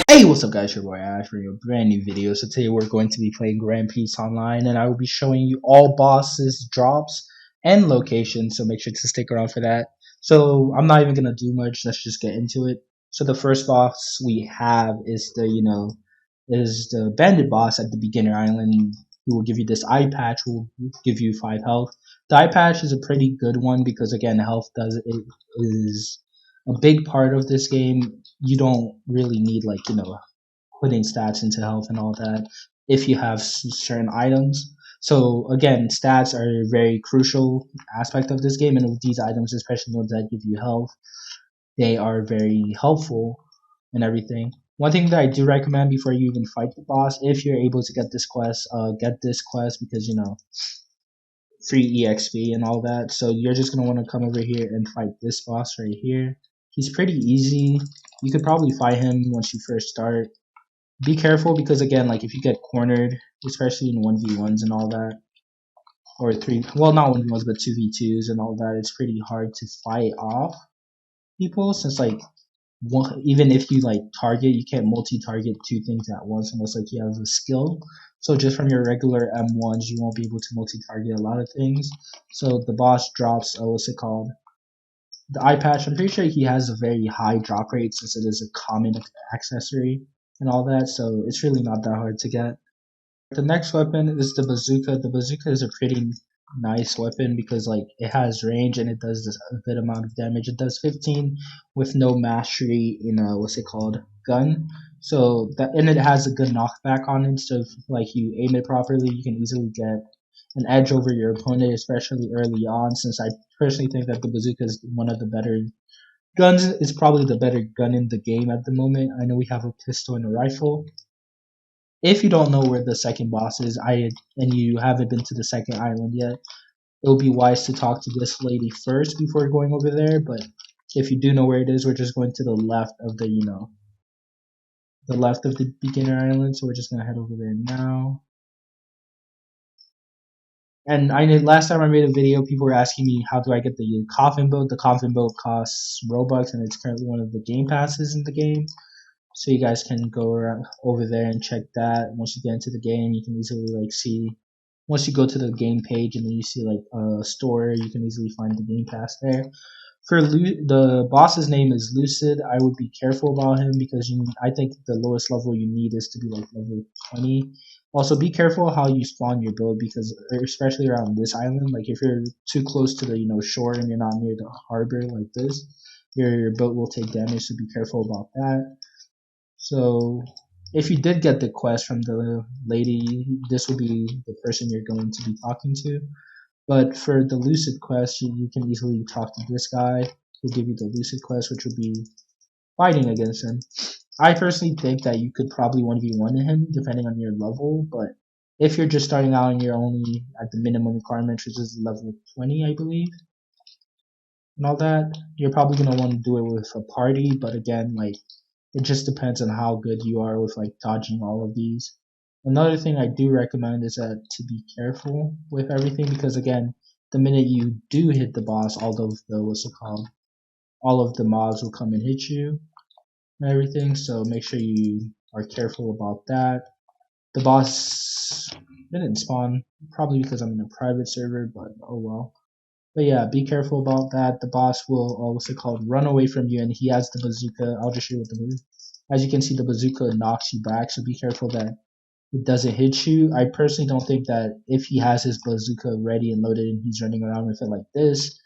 Hey, what's up guys, your boy Ash for a brand new video. So today we're going to be playing Grand Prix Online and I will be showing you all bosses, drops, and locations, so make sure to stick around for that. So I'm not even going to do much, let's just get into it. So the first boss we have is the bandit boss at the beginner island who will give you this eye patch, will give you 5 health. The eye patch is a pretty good one because again, health does it is a big part of this game. You don't really need putting stats into health and all that if you have certain items. So again, stats are a very crucial aspect of this game, and with these items, especially ones that give you health, they are very helpful and everything. One thing that I do recommend before you even fight the boss, if you're able to get this quest because free EXP and all that. So you're just gonna want to come over here and fight this boss right here. He's pretty easy. You could probably fight him once you first start. Be careful because again, like if you get cornered, especially in 1v1s and all that, or not 1v1s but 2v2s and all that, it's pretty hard to fight off people since even if you target, you can't multi-target two things at once unless you have a skill. So just from your regular M1s, you won't be able to multi-target a lot of things. So the boss drops, what's it called? The eye patch. I'm pretty sure he has a very high drop rate since it is a common accessory and all that. So it's really not that hard to get. The next weapon is the bazooka. The bazooka is a pretty nice weapon because it has range and it does a good amount of damage. It does 15 with no mastery in a what's it called gun. So that, and it has a good knockback on it. So if you aim it properly, you can easily get an edge over your opponent, especially early on. Since I personally think that the bazooka is one of the better guns. It's probably the better gun in the game at the moment. I know we have a pistol and a rifle. If you don't know where the second boss is, and you haven't been to the second island yet, it will be wise to talk to this lady first before going over there. But if you do know where it is, we're just going to the left of the left of the beginner island. So we're just gonna head over there now. And I know last time I made a video, people were asking me how do I get the coffin boat. The coffin boat costs Robux, and it's currently one of the game passes in the game. So you guys can go around over there and check that. Once you get into the game, you can easily see. Once you go to the game page and then you see a store, you can easily find the game pass there. For the boss's name is Lucid. I would be careful about him because I think the lowest level you need is to be level 20. Also, be careful how you spawn your build because especially around this island, if you're too close to the shore and you're not near the harbor like this, your boat will take damage. So be careful about that. So if you did get the quest from the lady, this will be the person you're going to be talking to. But for the Lucid quest, you can easily talk to this guy who'll give you the Lucid quest, which will be fighting against him. I personally think that you could probably 1v1 him depending on your level, but if you're just starting out and you're only at the minimum requirement, which is level 20, I believe, and all that, you're probably going to want to do it with a party, but again, it just depends on how good you are with dodging all of these. Another thing I do recommend is that to be careful with everything because again, the minute you do hit the boss, all of the all of the mobs will come and hit you and everything. So make sure you are careful about that. The boss didn't spawn, probably because I'm in a private server, but oh well. But yeah, be careful about that. The boss will, run away from you, and he has the bazooka. I'll just show you what the bazooka. As you can see, the bazooka knocks you back, so be careful that it doesn't hit you. I personally don't think that if he has his bazooka ready and loaded and he's running around with it like this,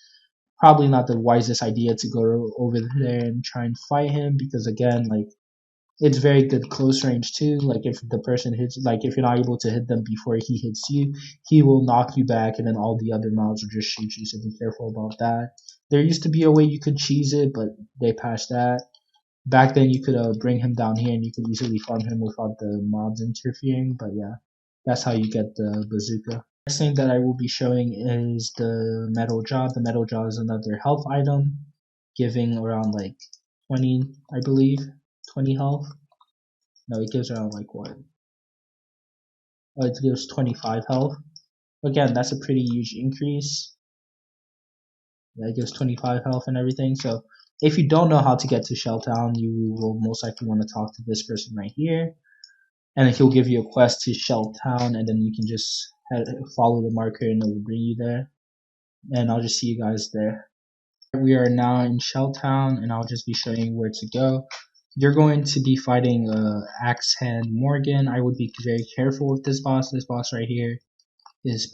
probably not the wisest idea to go over there and try and fight him because again, it's very good close range too. If the person hits, if you're not able to hit them before he hits you, he will knock you back, and then all the other mobs will just shoot you. So be careful about that. There used to be a way you could cheese it, but they patched that. Back then, you could bring him down here, and you could easily farm him without the mobs interfering. But yeah, that's how you get the bazooka. Next thing that I will be showing is the metal jaw. The metal jaw is another health item, giving around 20, I believe. 20 health. No, it gives around what? Oh, it gives 25 health. Again, that's a pretty huge increase. Yeah, it gives 25 health and everything. So If you don't know how to get to Shelltown, you will most likely want to talk to this person right here, and then he'll give you a quest to Shelltown, and then you can just follow the marker and it will bring you there. And I'll just see you guys there. We are now in Shelltown, and I'll just be showing you where to go. You're going to be fighting Axe Hand Morgan. I would be very careful with this boss. This boss right here is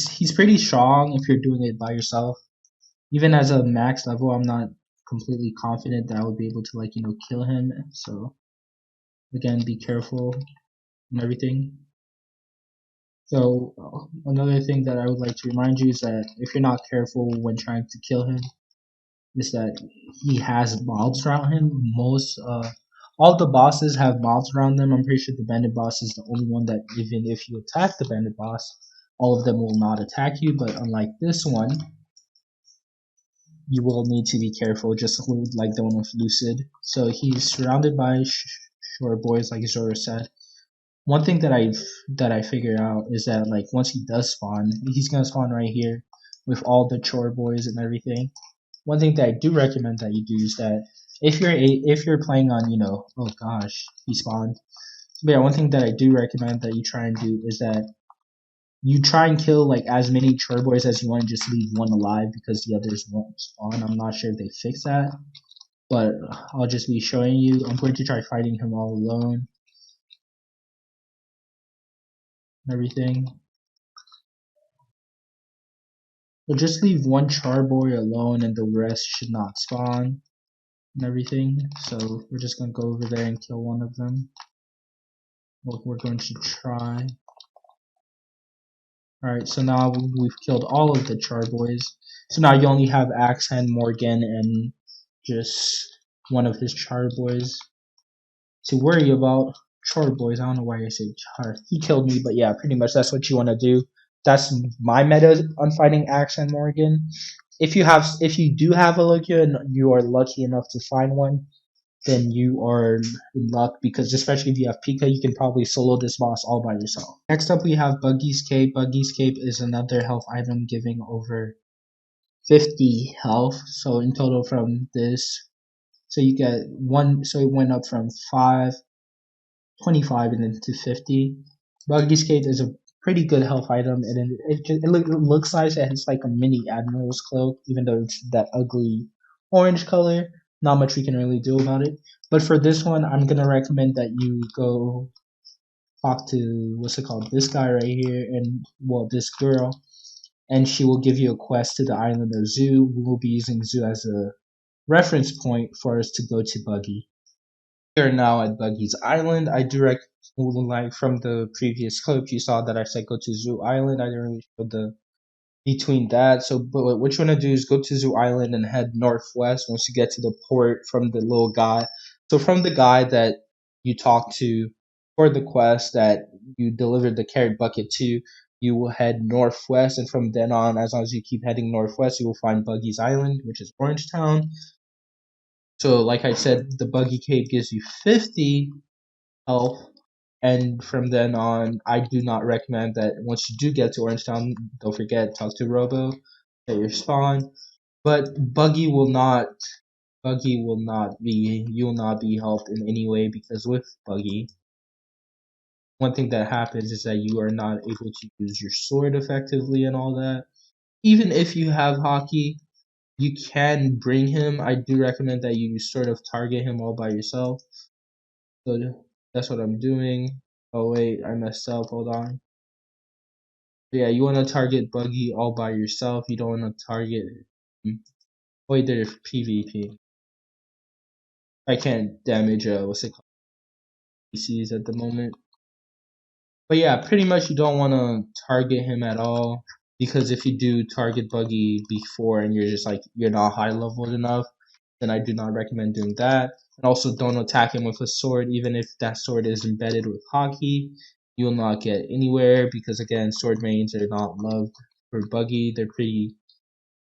he's pretty strong if you're doing it by yourself. Even as a max level, I'm not completely confident that I would be able to kill him. So again, be careful and everything. So another thing that I would like to remind you is that if you're not careful when trying to kill him, is that he has mobs around him. All the bosses have mobs around them. I'm pretty sure the bandit boss is the only one that even if you attack the bandit boss, all of them will not attack you. But unlike this one, you will need to be careful, just like the one with Lucid. So he's surrounded by short boys, like Zora said. One thing that I figured out is that once he does spawn, he's gonna spawn right here with all the chore boys and everything. One thing that I do recommend that you do is that if you're playing on oh gosh, he spawned. But yeah, one thing that I do recommend that you try and do is that you try and kill as many chore boys as you want, and just leave one alive because the others won't spawn. I'm not sure if they fix that, but I'll just be showing you. I'm going to try fighting him all alone and everything. But just leave one char boy alone and the rest should not spawn and everything. So we're just going to go over there and kill one of them. Well, we're going to try. Alright, so now we've killed all of the char boys. So now you only have Axe Hand Morgan and just one of his char boys to worry about. Char boys, I don't know why I say char. He killed me, but yeah, pretty much that's what you want to do. That's my meta on fighting Axe Hand Morgan. If you do have a Lugia and you are lucky enough to find one, then you are in luck, because especially if you have Pika, you can probably solo this boss all by yourself. Next up we have Buggy's Cape. Buggy's Cape is another health item giving over 50 health. So in total from this, so you get one, so it went up from 25 and then to 50. Buggy's Cape is a pretty good health item, and it looks nice. It's like a mini Admiral's cloak, even though it's that ugly orange color. Not much we can really do about it. But for this one, I'm gonna recommend that you go talk to what's it called, this guy right here, and well, this girl, and she will give you a quest to the island of Zoo. We will be using Zoo as a reference point for us to go to Buggy. We are now at Buggy's Island. I direct from the previous clip, you saw that I said go to Zoo Island. I didn't really show the between that. So, but what you want to do is go to Zoo Island and head northwest once you get to the port from the little guy. So from the guy that you talked to for the quest that you delivered the carrot bucket to, you will head northwest, and from then on, as long as you keep heading northwest, you will find Buggy's Island, which is Orange Town. So, like I said, the Buggy Cave gives you 50 health, and from then on, I do not recommend that. Once you do get to Orange Town, don't forget, talk to Robo at your spawn. But Buggy will not be, you will not be helped in any way, because with Buggy, one thing that happens is that you are not able to use your sword effectively and all that. Even if you have hockey, you can bring him. I do recommend that you sort of target him all by yourself. So that's what I'm doing. Oh wait, I messed up. Hold on. Yeah, you want to target Buggy all by yourself. You don't want to target. Wait, there's PvP. I can't damage what's it called, PCs at the moment. But yeah, pretty much you don't want to target him at all, because if you do target Buggy before and you're just you're not high leveled enough, then I do not recommend doing that. And also don't attack him with a sword, even if that sword is embedded with hockey. You will not get anywhere, because again, sword mains are not loved for Buggy. They're pretty,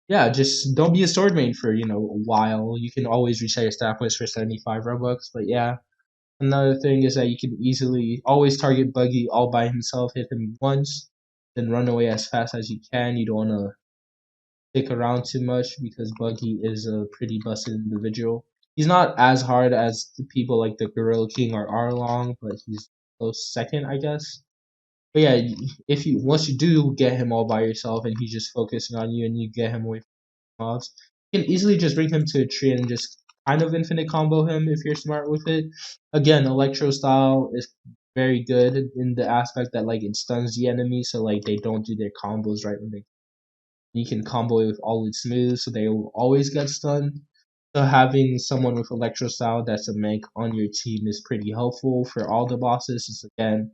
yeah, just don't be a sword main for, a while. You can always reset your staff points for 75 Robux, but yeah. Another thing is that you can easily always target Buggy all by himself, hit him once, then run away as fast as you can. You don't want to stick around too much because Buggy is a pretty busted individual. He's not as hard as the people like the Gorilla King or Arlong, but he's close second, I guess. But yeah, if you once you do get him all by yourself and he's just focusing on you and you get him away from mobs, you can easily just bring him to a tree and just kind of infinite combo him if you're smart with it. Again, Electro style is very good in the aspect that like it stuns the enemy, so like they don't do their combos right when they. You can combo it with all its moves, so they will always get stunned. So having someone with Electro style that's a mech on your team is pretty helpful for all the bosses. Since again,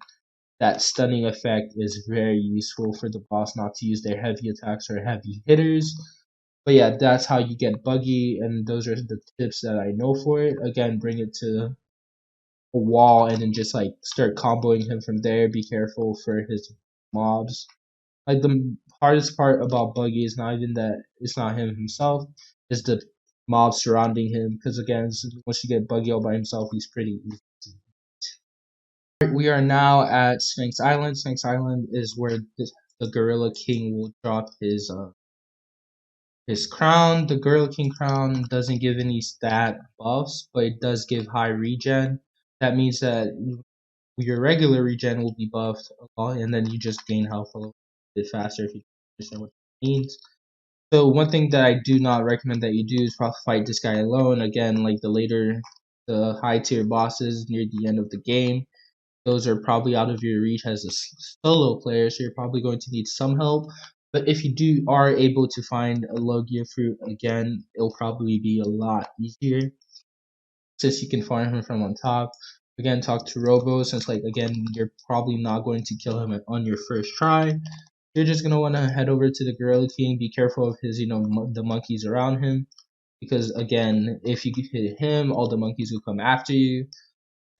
that stunning effect is very useful for the boss not to use their heavy attacks or heavy hitters. But yeah, that's how you get Buggy, and those are the tips that I know for it. Again, bring it to a wall and then just like start comboing him from there. Be careful for his mobs. Like the hardest part about Buggy is not even that it's not him himself, it's the mobs surrounding him. Because again, once you get Buggy all by himself, he's pretty easy. We are now at Sphinx Island. Sphinx Island is where the Gorilla King will drop his crown. The Gorilla King crown doesn't give any stat buffs, but it does give high regen. That means that your regular regen will be buffed, and then you just gain health a little bit faster if you understand what that means. So one thing that I do not recommend that you do is probably fight this guy alone. Again, like the high tier bosses near the end of the game, those are probably out of your reach as a solo player, so you're probably going to need some help. But if you are able to find a Logia fruit again, it'll probably be a lot easier since you can farm him from on top. Again, talk to Robo since like again you're probably not going to kill him on your first try. You're just gonna want to head over to the Gorilla King. Be careful of his the monkeys around him because again if you hit him, all the monkeys will come after you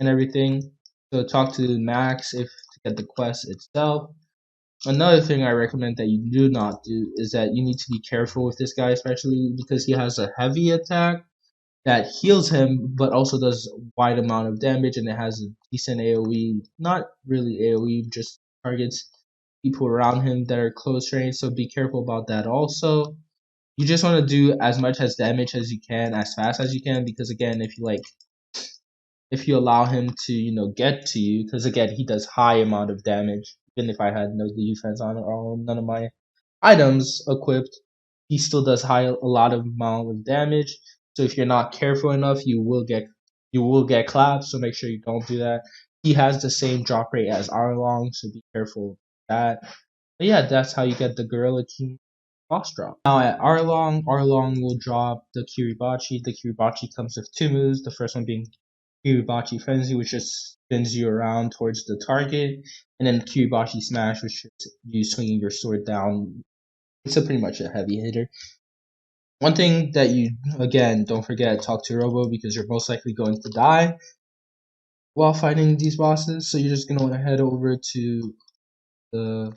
and everything. So talk to Max if to get the quest itself. Another thing I recommend that you do not do is that you need to be careful with this guy, especially because he has a heavy attack that heals him, but also does a wide amount of damage, and it has a decent AOE. Not really AOE, just targets people around him that are close range. So be careful about that. Also, you just want to do as much as damage as you can, as fast as you can, because again, if you allow him to get to you, because again he does high amount of damage. Even if I had no defense on or none of my items equipped, he still does a lot of amount of damage. So if you're not careful enough, you will get clapped. So make sure you don't do that. He has the same drop rate as Arlong, so be careful with that. But yeah, that's how you get the Gorilla King boss drop. Now at Arlong, Arlong will drop the Kiribachi. The Kiribachi comes with two moves. The first one being Kiribachi Frenzy, which just spins you around towards the target, and then Kiribachi Smash, which is you swinging your sword down. It's pretty much a heavy hitter. One thing that you, again, don't forget, talk to Robo because you're most likely going to die while fighting these bosses. So you're just going to want to head over to the,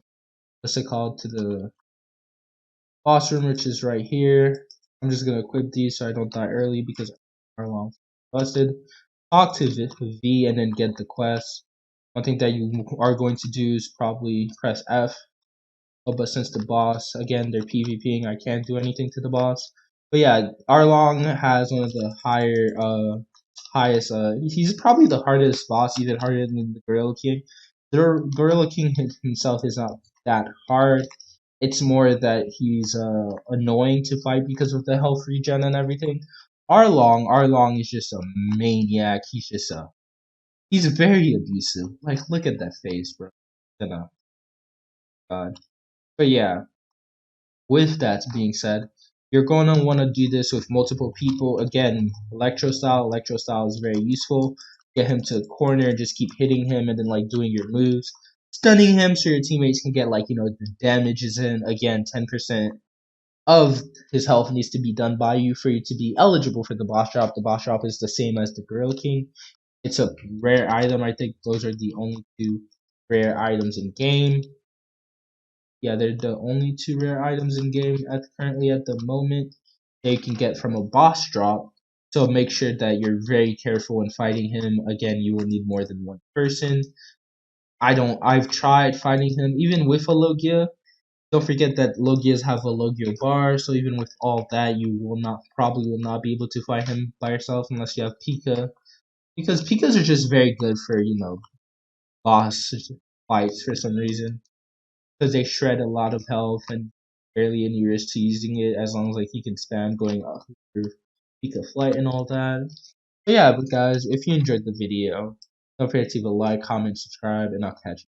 what's it called, to the boss room, which is right here. I'm just going to equip these so I don't die early because I'm long busted. Talk to V and then get the quest. One thing that you are going to do is probably press F. Oh, but since the boss, again, they're PvPing, I can't do anything to the boss. But yeah, Arlong has one of the highest, he's probably the hardest boss, even harder than the Gorilla King. The Gorilla King himself is not that hard. It's more that he's annoying to fight because of the health regen and everything. Arlong is just a maniac. He's very abusive. Like, look at that face, bro. God. But yeah, with that being said, you're going to want to do this with multiple people. Again, Electro style. Electro style is very useful. Get him to a corner and just keep hitting him and then like doing your moves. Stunning him so your teammates can get like, the damages in. Again, 10% of his health needs to be done by you for you to be eligible for the boss drop. The boss drop is the same as the Gorilla King. It's a rare item. I think those are the only two rare items in game. Yeah, they're the only two rare items in game currently at the moment that you can get from a boss drop. So make sure that you're very careful when fighting him. Again, you will need more than one person. I've tried fighting him even with a Logia. Don't forget that Logias have a Logio bar, so even with all that, you will not be able to fight him by yourself unless you have Pika. Because Pikas are just very good for, boss fights for some reason. Because they shred a lot of health and barely any risk to using it as long as like you can spam going off your Pika flight and all that. But yeah, but guys, if you enjoyed the video, don't forget to leave a like, comment, subscribe, and I'll catch you.